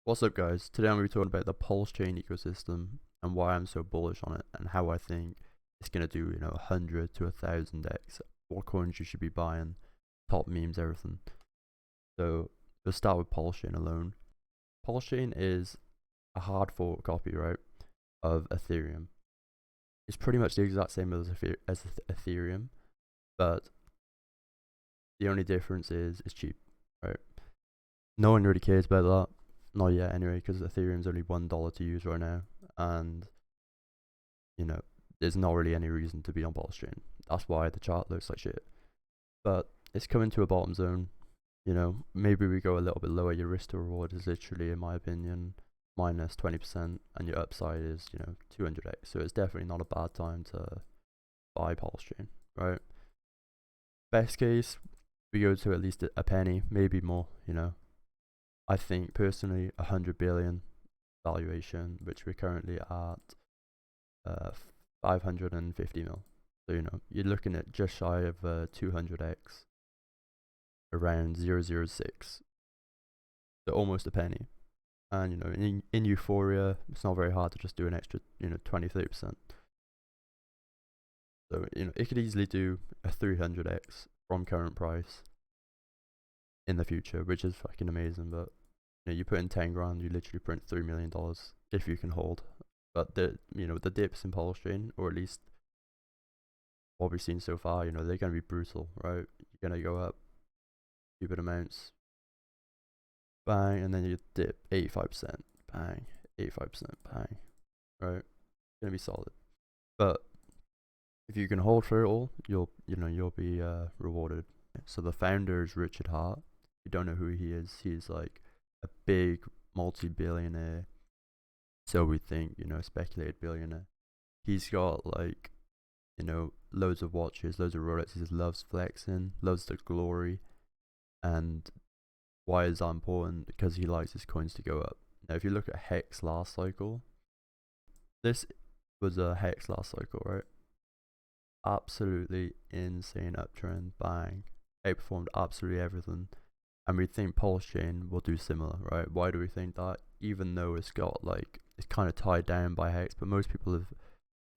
What's up, guys? Today I'm going to be talking about the PulseChain ecosystem and why I'm so bullish on it and how I think it's going to do, 100 to 1000x, what coins you should be buying, top memes, everything. So let's start with PulseChain alone. PulseChain is a hard fork copy, right, of Ethereum. It's pretty much the exact same as Ethereum, but the only difference is it's cheap, right? No one really cares about that. Not yet, anyway, because Ethereum's only $1 to use right now, and there's not really any reason to be on PulseChain. That's why the chart looks like shit. But it's coming to a bottom zone. Maybe we go a little bit lower. Your risk to reward is literally, in my opinion, minus 20%, and your upside is 200x. So it's definitely not a bad time to buy PulseChain, right? Best case, we go to at least a penny, maybe more. I think personally 100 billion valuation, which we're currently at 550 mil. So you're looking at just shy of 200x, around 0.006, so almost a penny. And in euphoria, it's not very hard to just do an extra 20-30%. So it could easily do a 300x from current price in the future, which is fucking amazing. But you put in 10 grand, you literally print $3 million if you can hold. But the dips in PulseChain, or at least what we've seen so far, they're gonna be brutal, right? You're gonna go up stupid amounts, bang, and then you dip 85%, bang, 85%, bang, right? It's gonna be solid. But if you can hold through it all, you'll be rewarded. So the founder is Richard Hart. If you don't know who he is, he's like a big multi-billionaire. So we think, speculated billionaire. He's got like, loads of watches, loads of Rolexes. He just loves flexing, loves the glory. And why is that important? Because he likes his coins to go up. Now, if you look at HEX last cycle, this was a HEX last cycle, right? Absolutely insane uptrend, bang. Outperformed absolutely everything. And we think PulseChain will do similar, right? Why do we think that? Even though it's got it's kind of tied down by HEX, but most people have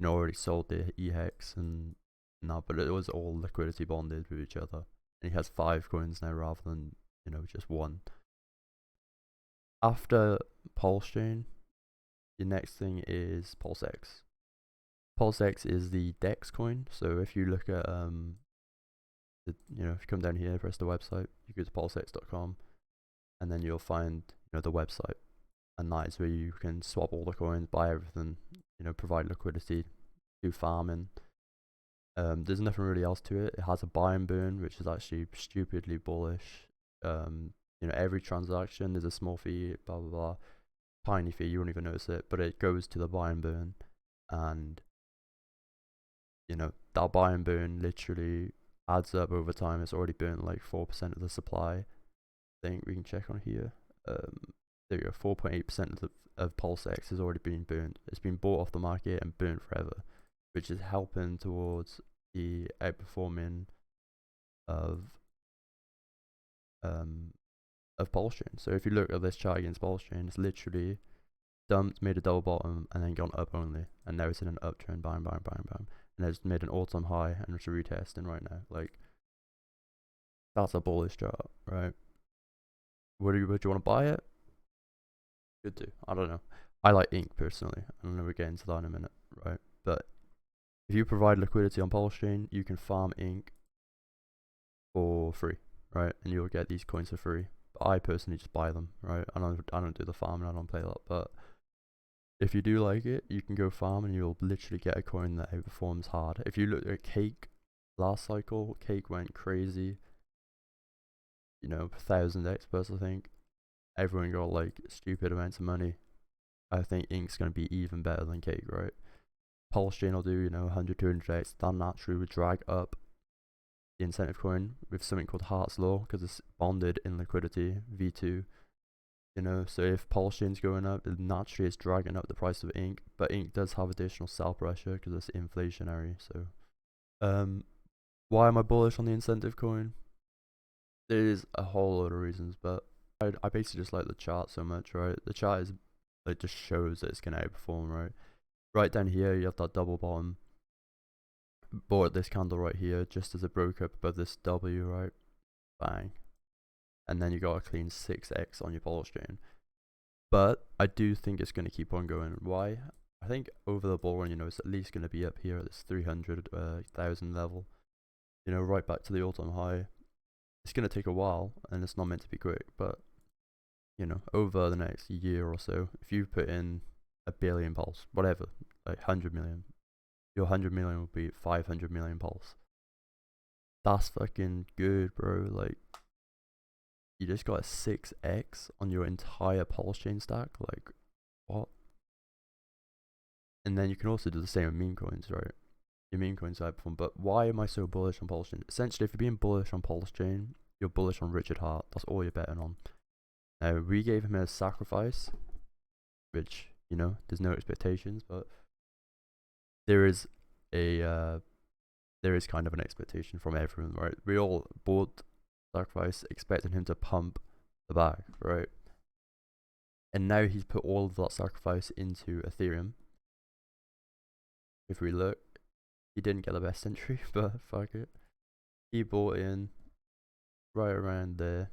already sold their eHEX and no, but it was all liquidity bonded with each other. And he has 5 coins now rather than just one. After PulseChain, the next thing is PulseX. PulseX is the DEX coin. So if you look at if you come down here, press the website, you go to pulsex.com, and then you'll find the website, and that is where you can swap all the coins, buy everything, provide liquidity, do farming. There's nothing really else to it. It has a buy and burn, which is actually stupidly bullish. Every transaction there's a small fee, blah blah blah, tiny fee, you won't even notice it, but it goes to the buy and burn, and that buy and burn literally adds up over time. It's already burnt like 4% of the supply. I think we can check on here. There you go, 4.8% of PulseX has already been burnt. It's been bought off the market and burnt forever, which is helping towards the outperforming of PulseChain. So if you look at this chart against PulseChain, it's literally dumped, made a double bottom, and then gone up only, and now it's in an uptrend, bang bang bang bang, and it's made an all-time high, and it's retesting right now. Like, that's a bullish chart, right? Would you want to buy it? Good to. I don't know. I like ink personally. I don't know, we'll get into that in a minute, right? But if you provide liquidity on PulseChain, you can farm ink for free, right? And you'll get these coins for free. But I personally just buy them, right? I don't do the farming. I don't play that. But if you do like it, you can go farm and you'll literally get a coin that outperforms hard. If you look at Cake last cycle, Cake went crazy. 1000x plus, I think. Everyone got like stupid amounts of money. I think Ink's gonna be even better than Cake, right? PulseChain will do 100, 200x. That naturally would drag up the incentive coin with something called Hart's Law, because it's bonded in liquidity, V2. So if PulseChain's going up, it naturally is dragging up the price of Ink, but Ink does have additional sell pressure because it's inflationary. So why am I bullish on the incentive coin? There's a whole lot of reasons, but I basically just like the chart so much, right? The chart is, it just shows that it's gonna outperform, right? Right down here, you have that double bottom. Bought this candle right here, just as it broke up above this W, right? Bang. And then you got a clean 6x on your PulseChain. But I do think it's gonna keep on going. Why? I think over the bull run, it's at least gonna be up here at this 300,000 level. Right back to the all-time high. It's gonna take a while, and it's not meant to be quick, but over the next year or so, if you put in a billion pulse, whatever, like 100 million, your 100 million will be 500 million pulse. That's fucking good, bro. Like, you just got a 6x on your entire PulseChain stack. Like, what? And then you can also do the same with Memecoins, right? Your Memecoins outperform. But why am I so bullish on PulseChain? Essentially, if you're being bullish on PulseChain, you're bullish on Richard Hart. That's all you're betting on. Now, we gave him a sacrifice, which, there's no expectations, but there is kind of an expectation from everyone, right? We all bought sacrifice expecting him to pump the bag, right? And now he's put all of that sacrifice into Ethereum. If we look, he didn't get the best entry, but fuck it. He bought in right around there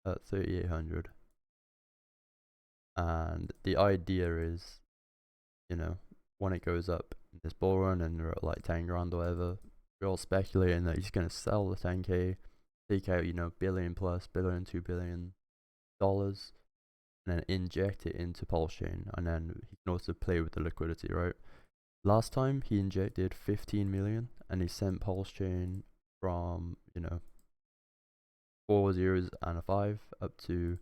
at 3,800. And the idea is, when it goes up in this bull run and we're at like 10 grand or whatever, we're all speculating that he's going to sell the 10k, take out, billion plus, billion, $2 billion, and then inject it into PulseChain. And then he can also play with the liquidity, right? Last time he injected 15 million and he sent PulseChain from, 4 zeros and a 5 up to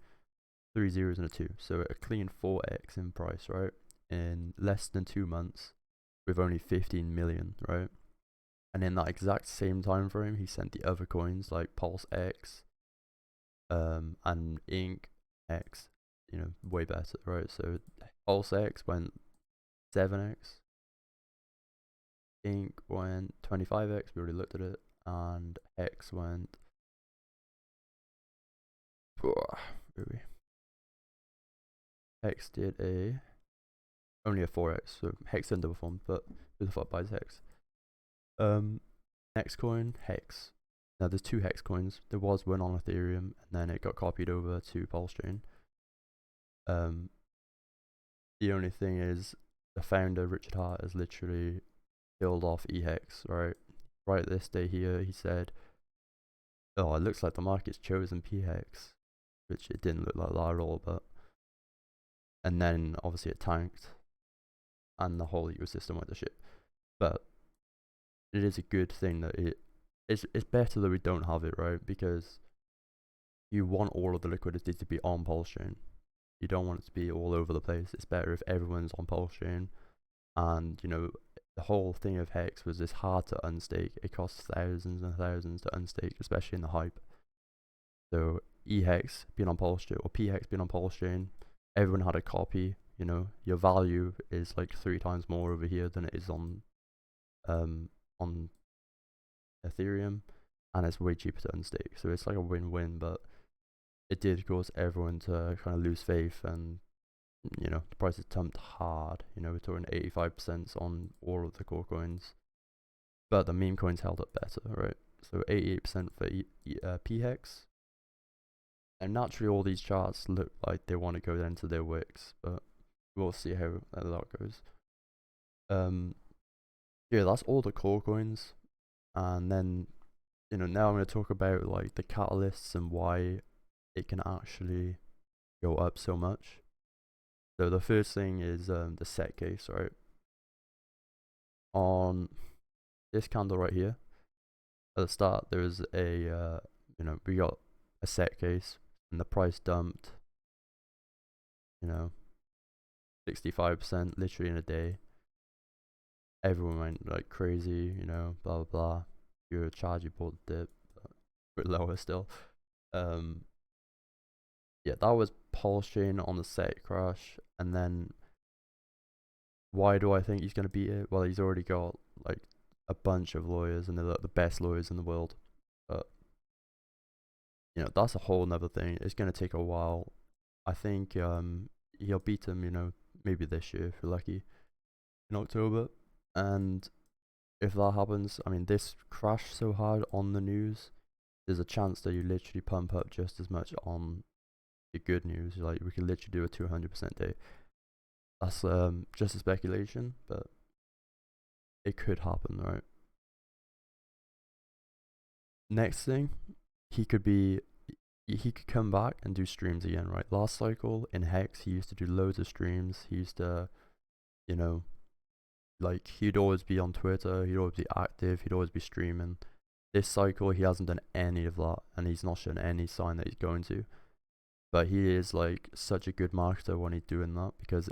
3 zeros and a 2. So a clean 4x in price, right? In less than 2 months with only 15 million, right? And in that exact same time frame, he sent the other coins like PulseX and eHEX, way better, right? So PulseX went 7x, eHEX went 25x, we already looked at it, and Hex went Hex did only a 4x, so Hex underperformed, but who the fuck buys Hex? Next coin, Hex. Now there's 2 Hex coins. There was one on Ethereum, and then it got copied over to PulseChain. The only thing is, the founder, Richard Hart, has literally killed off eHEX, right? Right this day here, he said, oh, it looks like the market's chosen pHEX, which it didn't look like that at all, but... And then, obviously, it tanked, and the whole ecosystem went to shit. But it is a good thing that it's better that we don't have it, right? Because you want all of the liquidity to be on PulseChain. You don't want it to be all over the place. It's better if everyone's on PulseChain. And, the whole thing of Hex was it's hard to unstake. It costs thousands and thousands to unstake, especially in the hype. So eHEX being on PulseChain, or pHEX being on PulseChain, everyone had a copy. Your value is like 3 times more over here than it is on Ethereum, and it's way cheaper to unstake. So it's like a win-win, but it did cause everyone to kind of lose faith, and the price has dumped hard. We're talking 85% on all of the core coins, but the meme coins held up better, right? So 88% for pHEX. And naturally, all these charts look like they want to go into their wicks, but we'll see how that goes. Yeah, that's all the core coins. And then, now I'm going to talk about like the catalysts and why it can actually go up so much. So the first thing is the set case, right? On this candle right here, at the start, there was a, we got a set case, and the price dumped, 65% literally in a day. Everyone went like crazy, blah blah blah. Your charge, you bought the dip, but a bit lower still. Yeah, that was PulseChain on the set crash. And then why do I think he's gonna beat it? Well, he's already got like a bunch of lawyers, and they're like the best lawyers in the world. But you know, that's a whole nother thing. It's gonna take a while. I think he'll beat him, you know, maybe this year if you're lucky, in October. And if that happens, I mean, this crashed so hard on the news, there's a chance that you literally pump up just as much on the good news. Like, we could literally do a 200% day. That's just a speculation, but it could happen, right? Next thing, he could come back and do streams again, right? Last cycle in eHEX, he used to do loads of streams. He used to, you know, like, he'd always be on Twitter, he'd always be active, he'd always be streaming. This cycle, he hasn't done any of that, and he's not shown any sign that he's going to. But he is like such a good marketer when he's doing that, because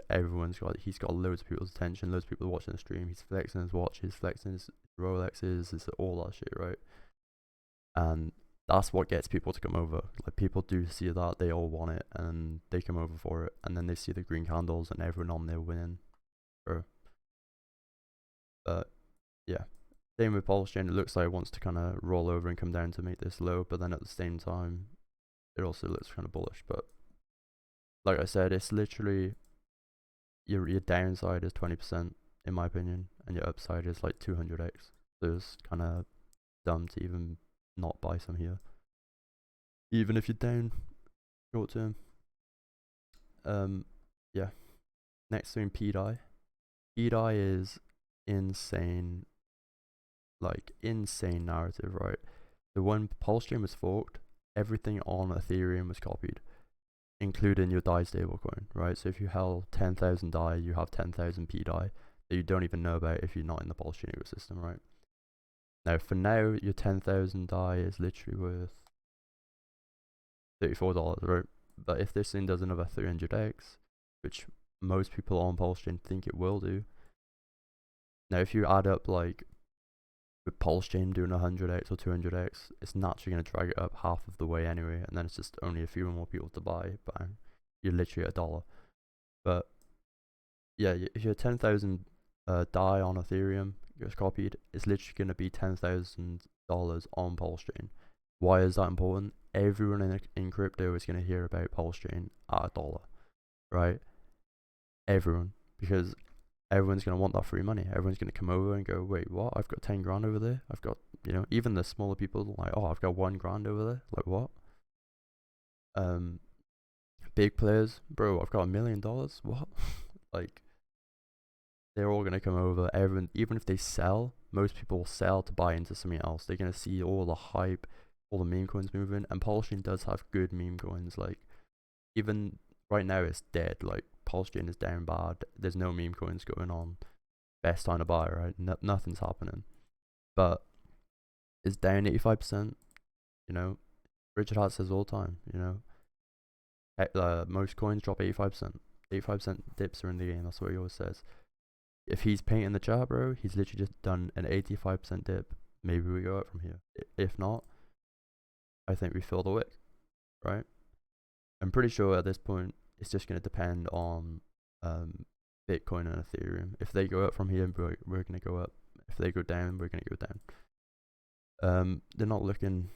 he's got loads of people's attention, loads of people watching the stream. He's flexing his watches, flexing his Rolexes, it's all that shit, right? And that's what gets people to come over. Like, people do see that, they all want it, and they come over for it, and then they see the green candles and everyone on there winning, bro. But yeah, same with PulseChain. It looks like it wants to kind of roll over and come down to make this low, but then at the same time, it also looks kind of bullish. But like I said, it's literally your downside is 20% in my opinion, and your upside is like 200x. So it's kind of dumb to even not buy some here, even if you're down short term. Yeah. Next thing, pDAI. pDAI is insane, like insane narrative, right? The when PulseChain was forked, everything on Ethereum was copied, including your DAI stablecoin, right? So if you held 10,000 DAI, you have 10,000 pDAI that you don't even know about if you're not in the PulseChain ecosystem, right? Now, for now, your 10,000 DAI is literally worth $34, right? But if this thing does another 300x, which most people on PulseChain think it will do, now if you add up like with PulseChain doing 100x or 200x, it's naturally going to drag it up half of the way anyway, and then it's just only a few more people to buy. Bang, you're literally at $1. But yeah, if you're 10,000 DAI on Ethereum gets copied, it's literally going to be $10,000 on PulseChain. Why is that important? Everyone in crypto is going to hear about PulseChain at $1, right? Everyone, because everyone's going to want that free money. Everyone's going to come over and go, wait, what? I've got 10 grand over there. I've got, you know, even the smaller people like, oh, I've got 1 grand over there. Like, what? Big players, bro, I've got $1 million. What? Like, they're all going to come over. Everyone, even if they sell, most people will sell to buy into something else. They're going to see all the hype, all the meme coins moving. And PulseChain does have good meme coins. Like, even right now, it's dead. Like, PulseChain is down bad. There's no meme coins going on. Best time to buy, right? Nothing's happening. But it's down 85%. You know, Richard Hart says all the time, you know, most coins drop 85%. 85% dips are in the game. That's what he always says. If he's painting the chart, bro, he's literally just done an 85% dip. Maybe we go up from here. If not, I think we fill the wick, right? I'm pretty sure at this point, it's just going to depend on Bitcoin and Ethereum. If they go up from here, we're going to go up. If they go down, we're going to go down. They're not looking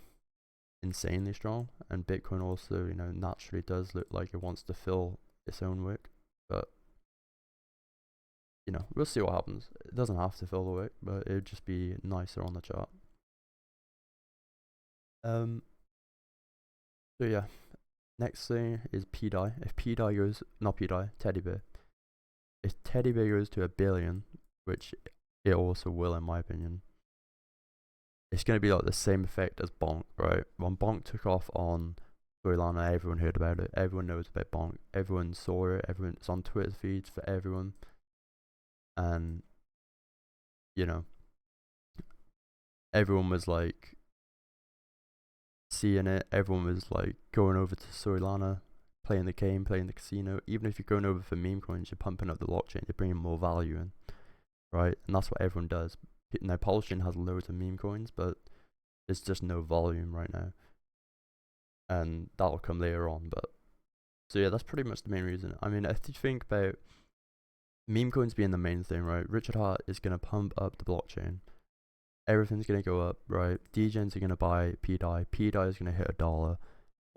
insanely strong, and Bitcoin also, you know, naturally does look like it wants to fill its own wick, but you know, we'll see what happens. It doesn't have to fill the wick, but it would just be nicer on the chart. So yeah, next thing is pDAI. If pDAI goes, not pDAI, Teddy Bear. If Teddy Bear goes to 1 billion, which it also will in my opinion, it's going to be like the same effect as Bonk, right? When Bonk took off on Solana, everyone heard about it. Everyone knows about Bonk. Everyone saw it. It's on Twitter feeds for everyone. And, you know, everyone was like seeing it. Everyone was like going over to Solana, playing the game, playing the casino. Even if you're going over for meme coins, you're pumping up the blockchain. You're bringing more value in, right? And that's what everyone does. Now, PulseChain has loads of meme coins, but there's just no volume right now, and that'll come later on. But so yeah, that's pretty much the main reason. I mean, if you think about meme coins being the main thing, right? Richard Hart is gonna pump up the blockchain. Everything's gonna go up, right? Degens are gonna buy pDAI. pDAI is gonna hit $1.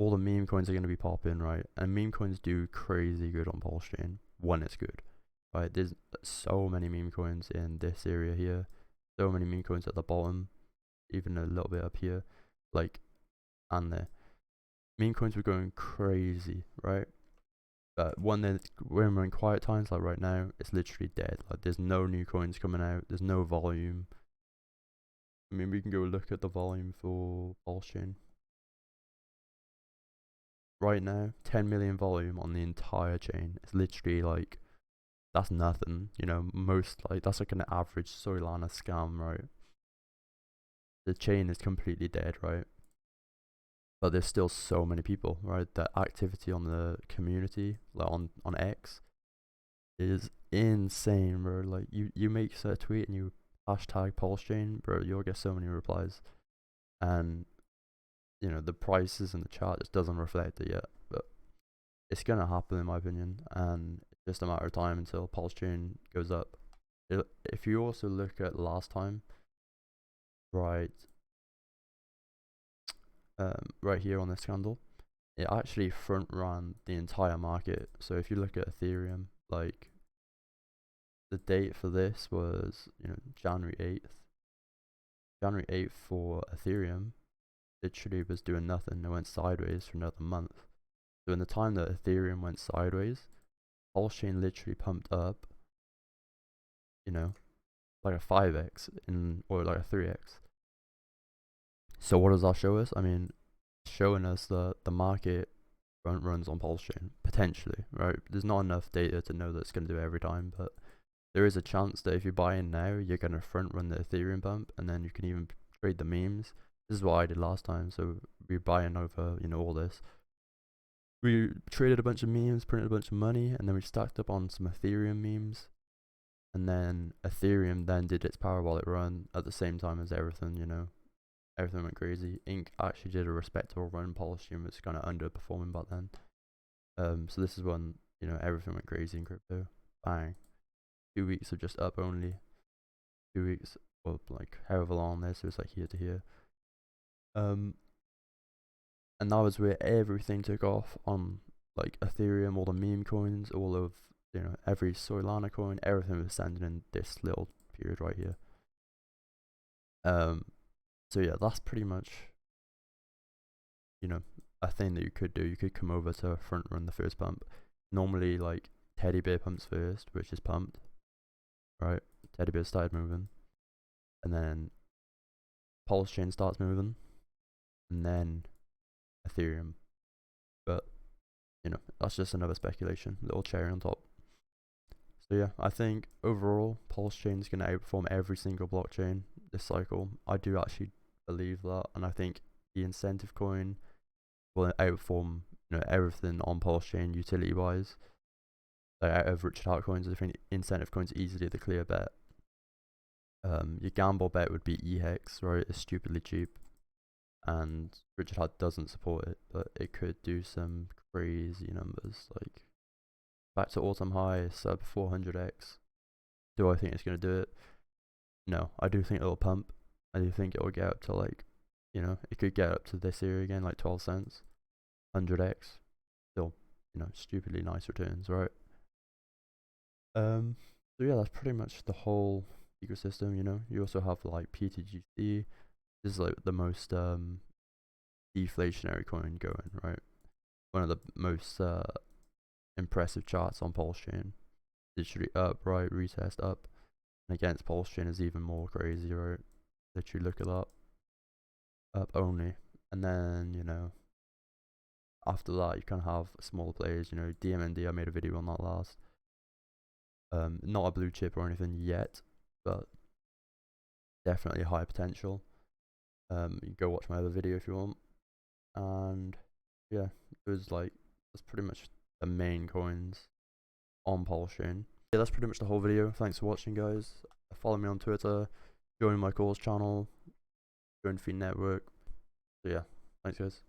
all the meme coins are going to be popping, right? And meme coins do crazy good on PulseChain when it's good, right? There's so many meme coins in this area here, so many meme coins at the bottom, even a little bit up here, like, and there. Meme coins were going crazy, right? But when we're in quiet times, like right now, it's literally dead. Like, there's no new coins coming out, there's no volume. I mean, we can go look at the volume for PulseChain. Right now, 10 million volume on the entire chain. It's literally like, that's nothing, you know. Most, like, that's like an average Solana scam, right? The chain is completely dead, right? But there's still so many people, right? The activity on the community, like on X, is insane, bro. Like, you make a tweet and you hashtag PulseChain, bro, you'll get so many replies. And, you know, the prices in the chart just doesn't reflect it yet, but it's gonna happen in my opinion, and it's just a matter of time until PulseChain goes up. If you also look at last time, right, right here on this candle, it actually front ran the entire market. So if you look at Ethereum, like, the date for this was, you know, January 8th. January 8th for Ethereum literally was doing nothing. It went sideways for another month. So in the time that Ethereum went sideways, PulseChain literally pumped up, you know, like a 5x or like a 3x. So what does that show us? I mean, showing us that the market runs on PulseChain, potentially, right? There's not enough data to know that it's going to do it every time, but there is a chance that if you buy in now, you're going to front run the Ethereum bump, and then you can even trade the memes. This is what I did last time. So we buy in over, you know, all this. We traded a bunch of memes, printed a bunch of money, and then we stacked up on some Ethereum memes. And then Ethereum then did its parabolic run at the same time as everything, you know. Everything went crazy. Inc actually did a respectable run. PulseChain was kind of underperforming back then. So this is when, you know, everything went crazy in crypto. Bang. 2 weeks of just up only. 2 weeks, well, like however long this, it was like here to here. And that was where everything took off on, like, Ethereum, all the meme coins, all of, you know, every Solana coin, everything was sending in this little period right here. So yeah, that's pretty much, you know, a thing that you could do. You could come over to front run the first pump. Normally, like, Teddy Bear pumps first, which is pumped, right? Teddy Bear started moving, and then PulseChain starts moving, and then Ethereum. But, you know, that's just another speculation, little cherry on top. So yeah, I think overall PulseChain is going to outperform every single blockchain this cycle. I do actually believe that, and I think the incentive coin will outperform, you know, everything on PulseChain utility wise. Like, out of Richard Hart coins, I think incentive coins easily the clear bet. Your gamble bet would be eHEX, right? It's stupidly cheap, and Richard Hart doesn't support it, but it could do some crazy numbers, like back to all-time high, sub 400x. Do I think it's going to do it? No, I do think it'll pump. I do think it will get up to, like, you know, it could get up to this area again, like 12 cents, 100x. Still, you know, stupidly nice returns, right? So yeah, that's pretty much the whole ecosystem, you know. You also have, like, PTGC. This is, like, the most deflationary coin going, right? One of the most impressive charts on PulseChain. Literally up, right, retest up. And against PulseChain is even more crazy, right? Literally look at that. Up only. And then, you know, after that you kind of have smaller players, you know, DMND, I made a video on that last. Not a blue chip or anything yet, but definitely high potential. You can go watch my other video if you want. And yeah, it was like, that's pretty much the main coins on PulseChain. Yeah, that's pretty much the whole video. Thanks for watching, guys. Follow me on Twitter, join my course channel, join FeineNetwork. So yeah, thanks, guys.